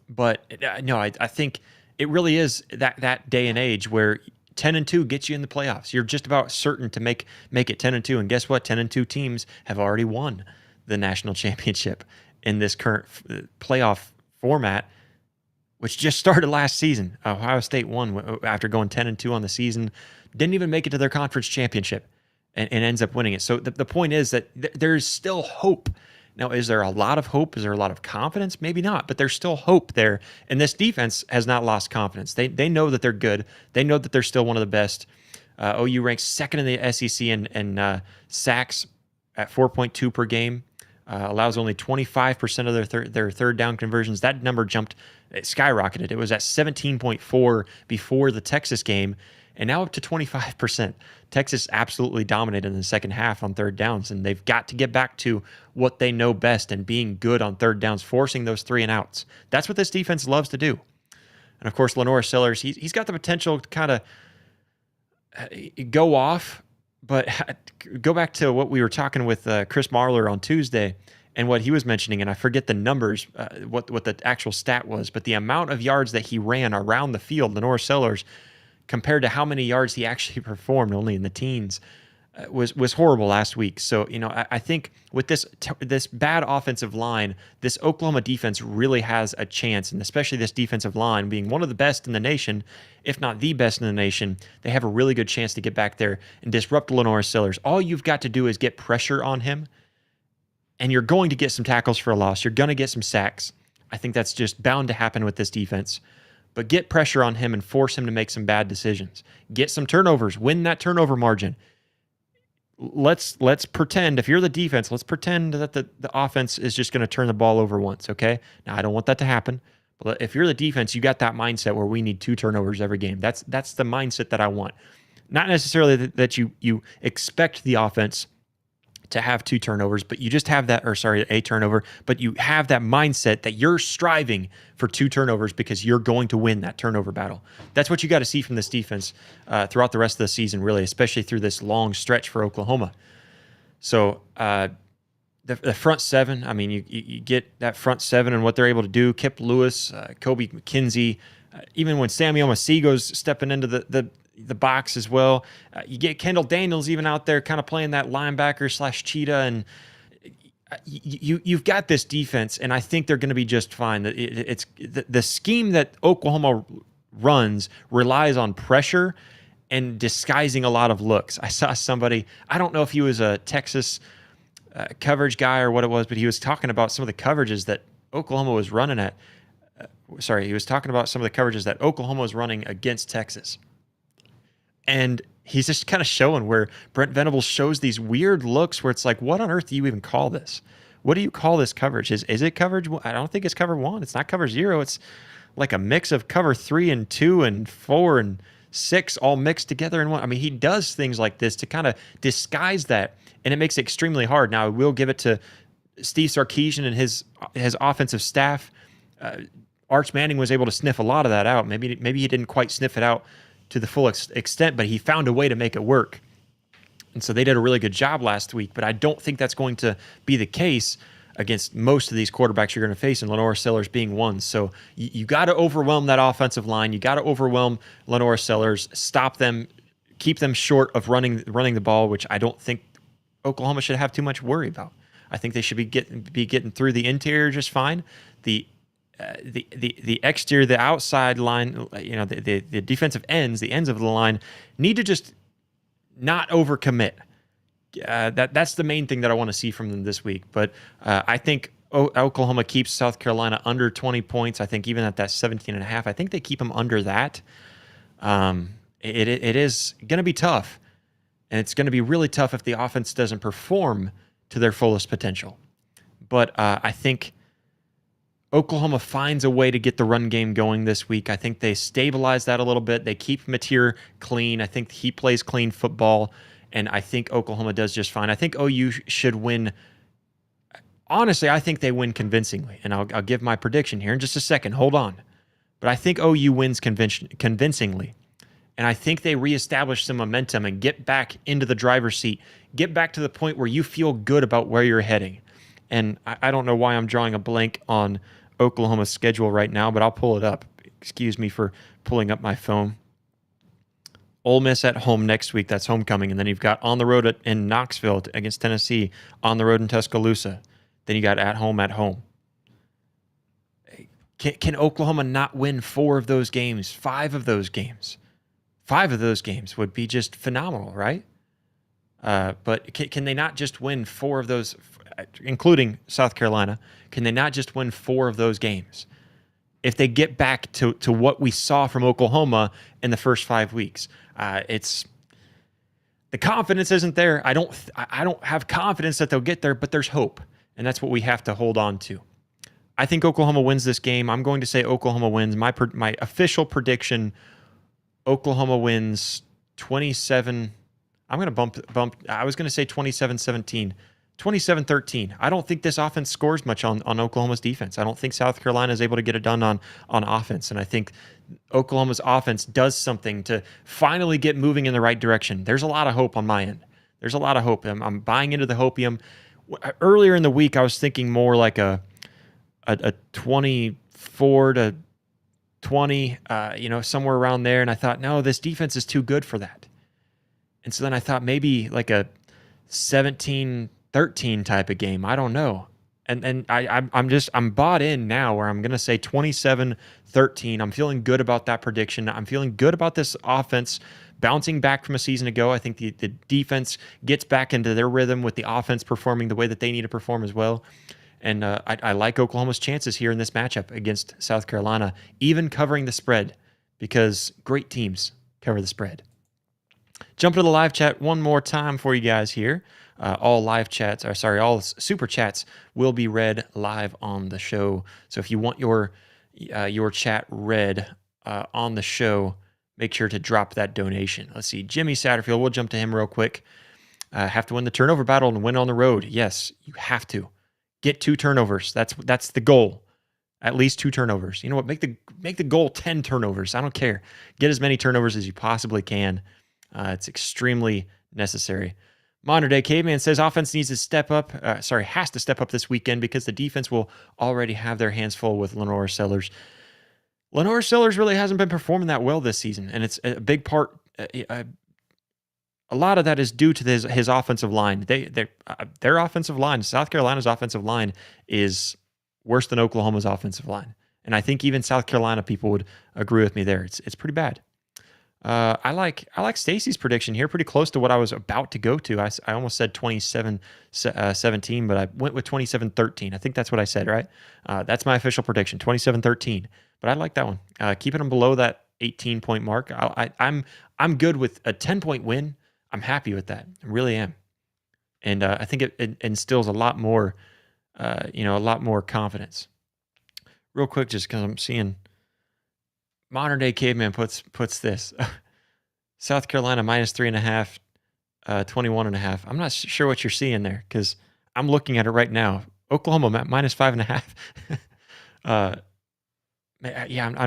But no, I think it really is that day and age where 10-2 gets you in the playoffs. You're just about certain to make it 10-2. And guess what? 10-2 teams have already won the national championship in this current playoff format, which just started last season. Ohio State won after going 10-2 on the season, didn't even make it to their conference championship, and ends up winning it. So the point is that there's still hope. Now, is there a lot of hope? Is there a lot of confidence? Maybe not, but there's still hope there. And this defense has not lost confidence. They know that they're good. They know that they're still one of the best. OU ranks second in the SEC in sacks at 4.2 per game. Allows only 25% of their third down conversions. That number skyrocketed. It was at 17.4 before the Texas game, and now up to 25%. Texas absolutely dominated in the second half on third downs, and they've got to get back to what they know best and being good on third downs, forcing those 3-and-outs. That's what this defense loves to do. And of course, Lenore Sellers, he's got the potential to kind of go off. But go back to what we were talking with Chris Marler on Tuesday and what he was mentioning, and I forget the numbers, what the actual stat was, but the amount of yards that he ran around the field, Lenore Sellers, compared to how many yards he actually performed, only in the teens, was horrible last week. So, I think with this bad offensive line, this Oklahoma defense really has a chance, and especially this defensive line being one of the best in the nation, if not the best in the nation, they have a really good chance to get back there and disrupt Lenore Sellers. All you've got to do is get pressure on him, and you're going to get some tackles for a loss. You're going to get some sacks. I think that's just bound to happen with this defense. But get pressure on him and force him to make some bad decisions. Get some turnovers. Win that turnover margin. Let's pretend, if you're the defense, let's pretend that the offense is just going to turn the ball over once, okay? Now, I don't want that to happen. But if you're the defense, you got that mindset where we need 2 turnovers every game. That's the mindset that I want. Not necessarily that you expect the offense to have 2 turnovers, but you just have a turnover, but you have that mindset that you're striving for 2 turnovers because you're going to win that turnover battle. That's what you got to see from this defense throughout the rest of the season, really, especially through this long stretch for Oklahoma. So the front 7, I mean, you get that front 7 and what they're able to do. Kip Lewis, Kobe McKenzie, even when Samuel Masigo's stepping into the box as well. You get Kendall Daniels even out there kind of playing that linebacker / cheetah, and you've got this defense, and I think they're going to be just fine. It's the scheme that Oklahoma runs relies on pressure and disguising a lot of looks. I saw somebody, I don't know if he was a Texas coverage guy or what it was, but he was talking about some of the coverages that Oklahoma was running at. He was talking about some of the coverages that Oklahoma was running against Texas. And he's just kind of showing where Brent Venables shows these weird looks where it's like, what on earth do you even call this? What do you call this coverage? Is it coverage? I don't think it's cover 1. It's not cover 0. It's like a mix of cover 3 and 2 and 4 and 6 all mixed together in one. I mean, he does things like this to kind of disguise that, and it makes it extremely hard. Now, I will give it to Steve Sarkisian and his offensive staff. Arch Manning was able to sniff a lot of that out. Maybe he didn't quite sniff it out to the full extent, but he found a way to make it work. And so they did a really good job last week, but I don't think that's going to be the case against most of these quarterbacks you're going to face, and Lenore Sellers being one. So you got to overwhelm that offensive line. You got to overwhelm Lenore Sellers, stop them, keep them short of running the ball, which I don't think Oklahoma should have too much worry about. I think they should be getting through the interior just fine. The exterior, the outside line, the defensive ends, the ends of the line need to just not overcommit. That's the main thing that I want to see from them this week. But I think Oklahoma keeps South Carolina under 20 points. I think even at that 17.5, I think they keep them under that. It is going to be tough, and it's going to be really tough if the offense doesn't perform to their fullest potential. But I think Oklahoma finds a way to get the run game going this week. I think they stabilize that a little bit. They keep Mateer clean. I think he plays clean football, and I think Oklahoma does just fine. I think OU should win. Honestly, I think they win convincingly, and I'll give my prediction here in just a second. Hold on. But I think OU wins convincingly, and I think they reestablish some momentum and get back into the driver's seat, get back to the point where you feel good about where you're heading. And I don't know why I'm drawing a blank on Oklahoma's schedule right now, but I'll pull it up. Excuse me for pulling up my phone. Ole Miss at home next week. That's homecoming. And then you've got on the road in Knoxville against Tennessee, on the road in Tuscaloosa. Then you got at home. Can Oklahoma not win 4 of those games, 5 of those games? 5 of those games would be just phenomenal, right? But can they not just win 4 of those, including South Carolina? Can they not just win 4 of those games? If they get back to what we saw from Oklahoma in the first 5 weeks, it's the confidence isn't there. I don't have confidence that they'll get there, but there's hope, and that's what we have to hold on to. I think Oklahoma wins this game. I'm going to say Oklahoma wins. My official prediction: Oklahoma wins 27. I'm going to bump. I was going to say 27-17. 27-13. I don't think this offense scores much on Oklahoma's defense. I don't think South Carolina is able to get it done on offense. And I think Oklahoma's offense does something to finally get moving in the right direction. There's a lot of hope on my end. There's a lot of hope. I'm buying into the hopium. Earlier in the week, I was thinking more like a 24-20, somewhere around there. And I thought, no, this defense is too good for that. And so then I thought maybe like a 17-13 type of game. I don't know. And I'm bought in now where I'm going to say 27-13. I'm feeling good about that prediction. I'm feeling good about this offense bouncing back from a season ago. I think the defense gets back into their rhythm with the offense performing the way that they need to perform as well. And I like Oklahoma's chances here in this matchup against South Carolina, even covering the spread, because great teams cover the spread. Jump to the live chat one more time for you guys here. All super chats will be read live on the show. So if you want your chat read on the show, make sure to drop that donation. Let's see, Jimmy Satterfield. We'll jump to him real quick. Have to win the turnover battle and win on the road. Yes, you have to get 2 turnovers. That's the goal. At least 2 turnovers. You know what? Make the goal 10 turnovers. I don't care. Get as many turnovers as you possibly can. It's extremely necessary. Modern Day Caveman says offense needs to step up. Has to step up this weekend because the defense will already have their hands full with Lenore Sellers. Lenore Sellers really hasn't been performing that well this season, and it's a big part. A lot of that is due to his offensive line. Their offensive line, South Carolina's offensive line, is worse than Oklahoma's offensive line, and I think even South Carolina people would agree with me there. It's pretty bad. I like Stacy's prediction here, pretty close to what I was about to go to. I almost said 27-17, but I went with 27-13. I think that's what I said, right? That's my official prediction, 27-13. But I like that one. Keeping them below that 18-point mark. I'm good with a 10-point win. I'm happy with that. I really am. And I think it instills a lot more, a lot more confidence. Real quick, just because I'm seeing Modern Day Caveman puts this. South Carolina -3.5, 21.5. I'm not sure what you're seeing there because I'm looking at it right now. Oklahoma -5.5. I'm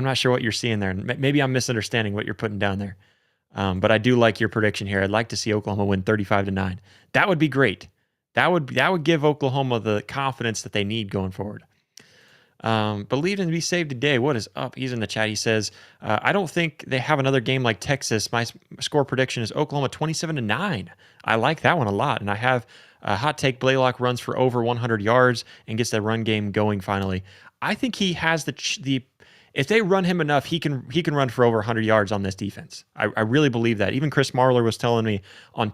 not sure what you're seeing there. Maybe I'm misunderstanding what you're putting down there. But I do like your prediction here. I'd like to see Oklahoma win 35-9. That would be great. That would give Oklahoma the confidence that they need going forward. Believe in Be Saved Today. What is up? He's in the chat. He says, I don't think they have another game like Texas. My score prediction is Oklahoma 27-9. I like that one a lot. And I have a hot take. Blaylock runs for over 100 yards and gets that run game going finally. I think he has the if they run him enough, he can run for over 100 yards on this defense. I really believe that. Even Chris Marler was telling me on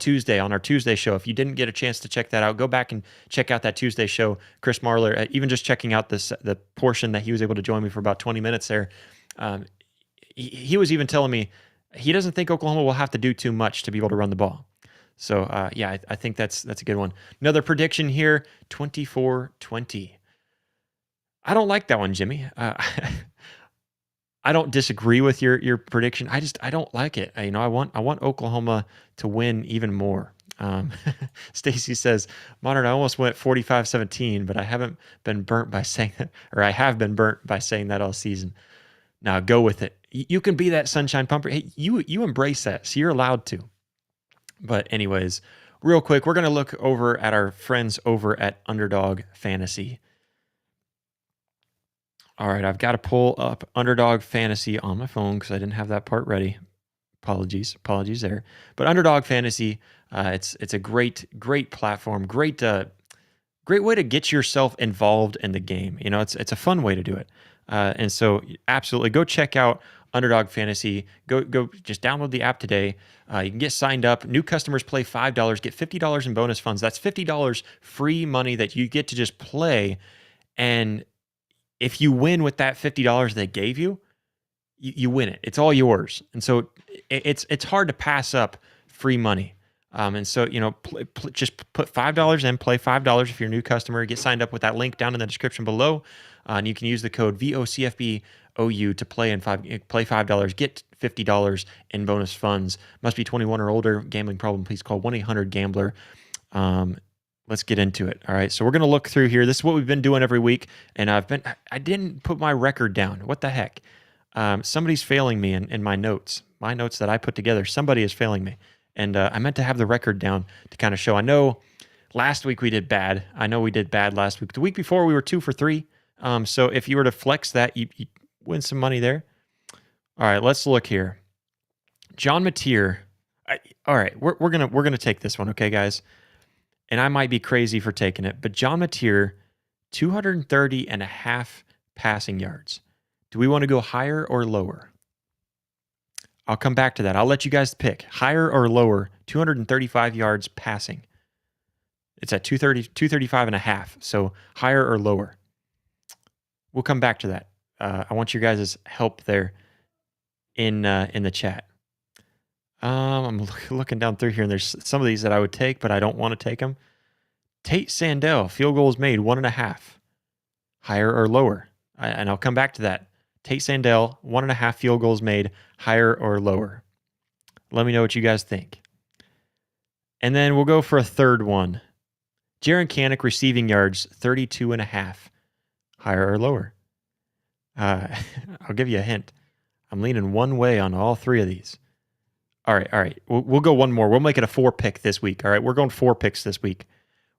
our Tuesday show, if you didn't get a chance to check that out, go back and check out that Tuesday show. Chris Marler, even just checking out the portion that he was able to join me for about 20 minutes there, he was even telling me he doesn't think Oklahoma will have to do too much to be able to run the ball. So, I think that's a good one. Another prediction here, 24-20. I don't like that one, Jimmy. I don't disagree with your prediction. I don't like it. I want Oklahoma to win even more. Stacy says, Modern, I almost went 45-17, but I haven't been burnt by saying that, or I have been burnt by saying that all season. Now go with it. You can be that sunshine pumper. Hey, you embrace that. So you're allowed to. But anyways, real quick, we're going to look over at our friends over at Underdog Fantasy. All right, I've got to pull up Underdog Fantasy on my phone because I didn't have that part ready. Apologies there. But Underdog Fantasy, it's a great platform, great way to get yourself involved in the game. It's a fun way to do it. And so absolutely go check out Underdog Fantasy. Go just download the app today. You can get signed up. New customers play $5, get $50 in bonus funds. That's $50 free money that you get to just play. And if you win with that $50 they gave you, you win it. It's all yours. And so it's hard to pass up free money. And so, just put $5 in, play $5 if you're a new customer. Get signed up with that link down in the description below. And you can use the code VOCFBOU to play $5, get $50 in bonus funds. Must be 21 or older. Gambling problem, please call 1-800-GAMBLER. Let's get into it. All right. So we're going to look through here. This is what we've been doing every week. And I didn't put my record down. What the heck? Somebody's failing me in my notes. My notes that I put together. Somebody is failing me. And I meant to have the record down to kind of show. I know last week we did bad. I know we did bad last week. The week before we were 2 for 3. So if you were to flex that, you win some money there. All right. Let's look here. John Mateer. All right. We're gonna take this one. Okay, guys. And I might be crazy for taking it, but John Mateer, 230.5 passing yards. Do we want to go higher or lower? I'll come back to that. I'll let you guys pick. Higher or lower, 235 yards passing. It's at 235.5. So higher or lower. We'll come back to that. I want your guys' help there in the chat. I'm looking down through here, and there's some of these that I would take, but I don't want to take them. Tate Sandell, field goals made, 1.5. Higher or lower? And I'll come back to that. Tate Sandell, 1.5 field goals made, higher or lower? Let me know what you guys think. And then we'll go for a third one. Jaron Kanak, receiving yards, 32.5. Higher or lower? I'll give you a hint. I'm leaning one way on all three of these. All right. We'll go one more. We'll make it a 4-pick this week. All right, we're going 4 picks this week.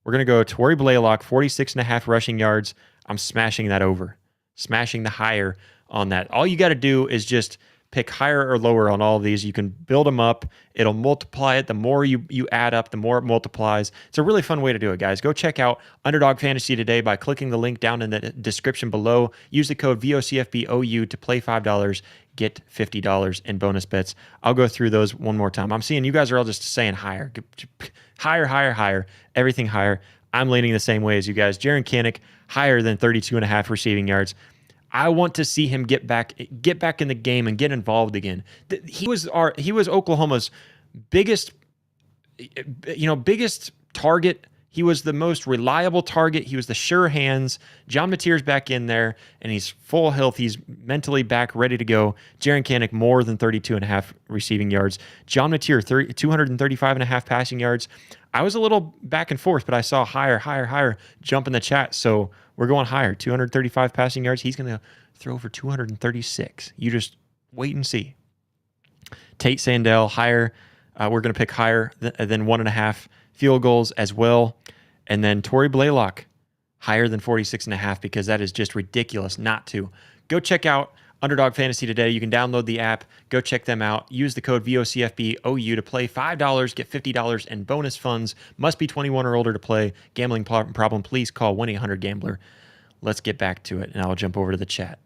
We're going to go Torrey Blaylock, 46.5 rushing yards. I'm smashing that over. Smashing the higher on that. All you got to do is just pick higher or lower on all of these. You can build them up. It'll multiply it. The more you add up, the more it multiplies. It's a really fun way to do it, guys. Go check out Underdog Fantasy today by clicking the link down in the description below. Use the code VOCFBOU to play $5, get $50 in bonus bets. I'll go through those one more time. I'm seeing you guys are all just saying higher. Higher, higher, higher. Everything higher. I'm leaning the same way as you guys. Jaren Kanak, higher than 32.5 receiving yards. I want to see him get back in the game and get involved again. He was Oklahoma's biggest target. He was the most reliable target. He was the sure hands. John Mateer's back in there, and he's full health. He's mentally back, ready to go. Jaren Kanak, more than 32.5 receiving yards. John Mateer, 235.5 passing yards. I was a little back and forth, but I saw higher jump in the chat, so we're going higher. 235 passing yards. He's going to throw for 236. You just wait and see. Tate Sandell, higher. We're going to pick higher than 1.5 field goals as well. And then Torrey Blaylock, higher than 46.5, because that is just ridiculous not to. Go check out Underdog Fantasy today. You can download the app. Go check them out. Use the code VOCFBOU to play $5, get $50 in bonus funds. Must be 21 or older to play. Gambling problem, please call 1-800-GAMBLER. Let's get back to it, and I'll jump over to the chat.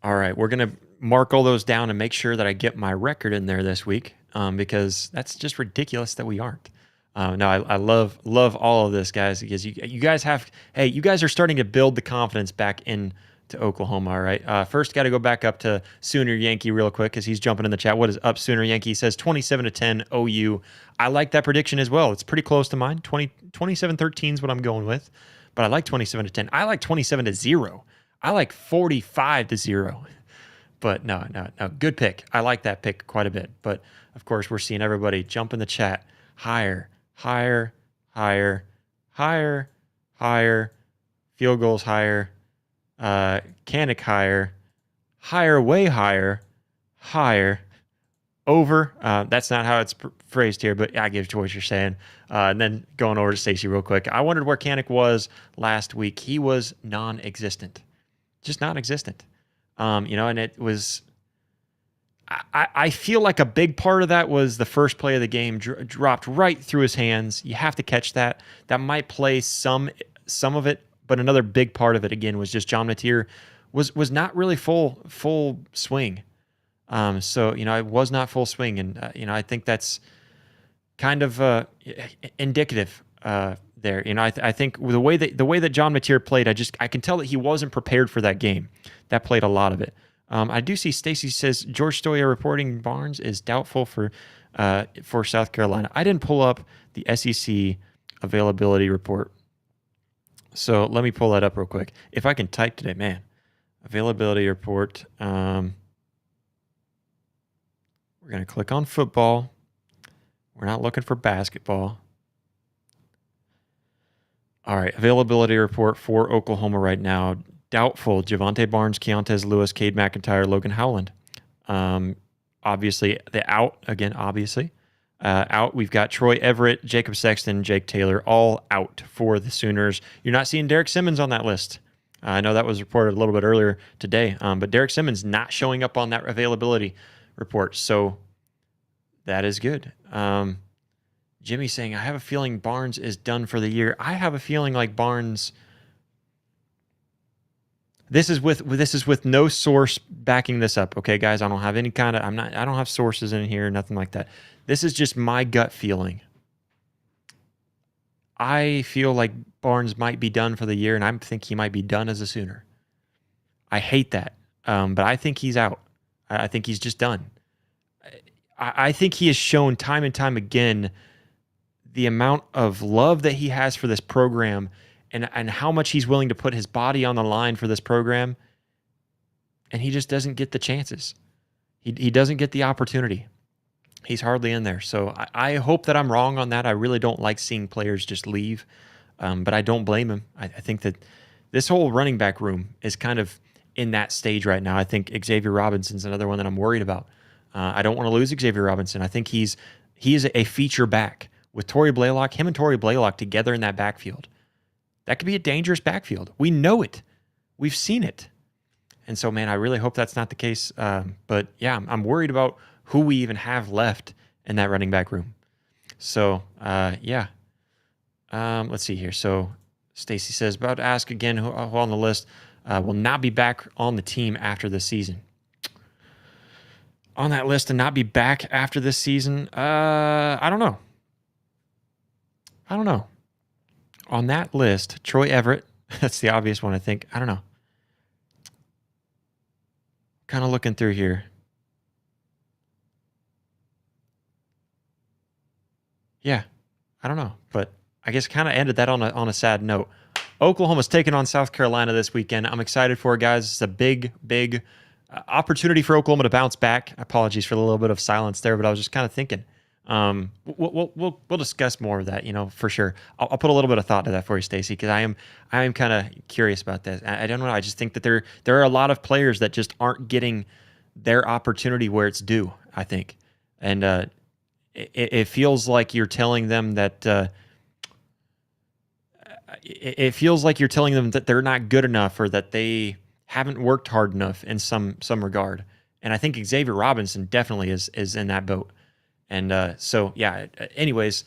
All right, we're going to mark all those down and make sure that I get my record in there this week, because that's just ridiculous that we aren't. No, I love all of this, guys, because you guys are starting to build the confidence back into Oklahoma, all right? First, got to go back up to Sooner Yankee real quick because he's jumping in the chat. What is up, Sooner Yankee? He says 27-10 OU. I like that prediction as well. It's pretty close to mine. 27-13 is what I'm going with, but I like 27-10. I like 27-0. I like 45-0. But no, good pick. I like that pick quite a bit. But, of course, we're seeing everybody jump in the chat. Higher. Field goals higher. Kanak higher, way higher. Over. That's not how it's phrased here, but I give to what you're saying. And then going over to Stacy real quick. I wondered where Kanak was last week. He was non-existent. Just non-existent. And it was... I feel like a big part of that was the first play of the game dropped right through his hands. You have to catch that. That might play some of it, but another big part of it, again, was just John Mateer was not really full swing. It was not full swing, and I think that's kind of indicative there. I think the way that John Mateer played, I can tell that he wasn't prepared for that game. That played a lot of it. I do see Stacy says George Stoya reporting Barnes is doubtful for South Carolina. I didn't pull up the SEC availability report, so let me pull that up real quick. If I can type today, man. Availability report. We're going to click on football. We're not looking for basketball. All right, availability report for Oklahoma right now. Doubtful: Javonte Barnes, Keontae Lewis, Cade McIntyre, Logan Howland. Obviously, the out again. Out. We've got Troy Everett, Jacob Sexton, Jake Taylor, all out for the Sooners. You're not seeing Derek Simmons on that list. I know that was reported a little bit earlier today, but Derek Simmons not showing up on that availability report, so that is good. Jimmy saying, I have a feeling Barnes is done for the year. I have a feeling like Barnes. This is with no source backing this up, okay, guys? I don't have any kind of I don't have sources in here, nothing like that. This is just my gut feeling. I feel like Barnes might be done for the year, and I think he might be done as a Sooner. I hate that, but I think he's out. I think he's just done. I think he has shown time and time again the amount of love that he has for this program, and how much he's willing to put his body on the line for this program, and he just doesn't get the chances. He doesn't get the opportunity. He's hardly in there. So I hope that I'm wrong on that. I really don't like seeing players just leave, but I don't blame him. I think that this whole running back room is kind of in that stage right now. I think Xavier Robinson's another one that I'm worried about. I don't want to lose Xavier Robinson. I think he is a feature back. With Torrey Blaylock, him and Torrey Blaylock together in that backfield, that could be a dangerous backfield. We know it. We've seen it. And so, man, I really hope that's not the case. But yeah, I'm worried about who we even have left in that running back room. So, yeah. Let's see here. So, Stacy says, about to ask again who on the list will not be back on the team after this season. On that list and not be back after this season? I don't know. On that list, Troy Everett, that's the obvious one, I think. I don't know. Kind of looking through here. Yeah, I don't know. But I guess kind of ended that on a sad note. Oklahoma's taking on South Carolina this weekend. I'm excited for it, guys. It's a big opportunity for Oklahoma to bounce back. Apologies for the little bit of silence there, but I was just kind of thinking. We'll discuss more of that, for sure. I'll put a little bit of thought to that for you, Stacy, because I am kind of curious about this. I don't know. I just think that there are a lot of players that just aren't getting their opportunity where it's due, I think, and it feels like you're telling them that. It feels like you're telling them that they're not good enough or that they haven't worked hard enough in some regard. And I think Xavier Robinson definitely is in that boat. And so, yeah, anyways,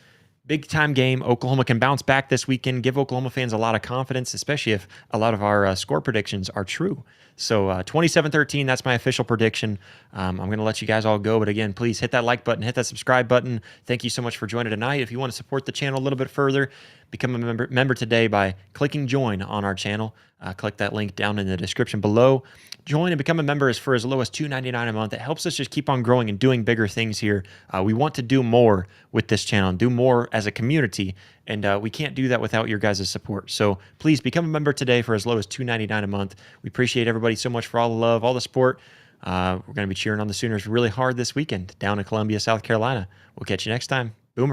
big time game. Oklahoma can bounce back this weekend, give Oklahoma fans a lot of confidence, especially if a lot of our score predictions are true. So 27-13, that's my official prediction. I'm going to let you guys all go. But again, please hit that like button, hit that subscribe button. Thank you so much for joining tonight. If you want to support the channel a little bit further, become a member today by clicking join on our channel. Click that link down in the description below. Join and become a member for as low as $2.99 a month. It helps us just keep on growing and doing bigger things here. We want to do more with this channel and do more as a community, and we can't do that without your guys' support. So please become a member today for as low as $2.99 a month. We appreciate everybody so much for all the love, all the support. We're going to be cheering on the Sooners really hard this weekend down in Columbia, South Carolina. We'll catch you next time.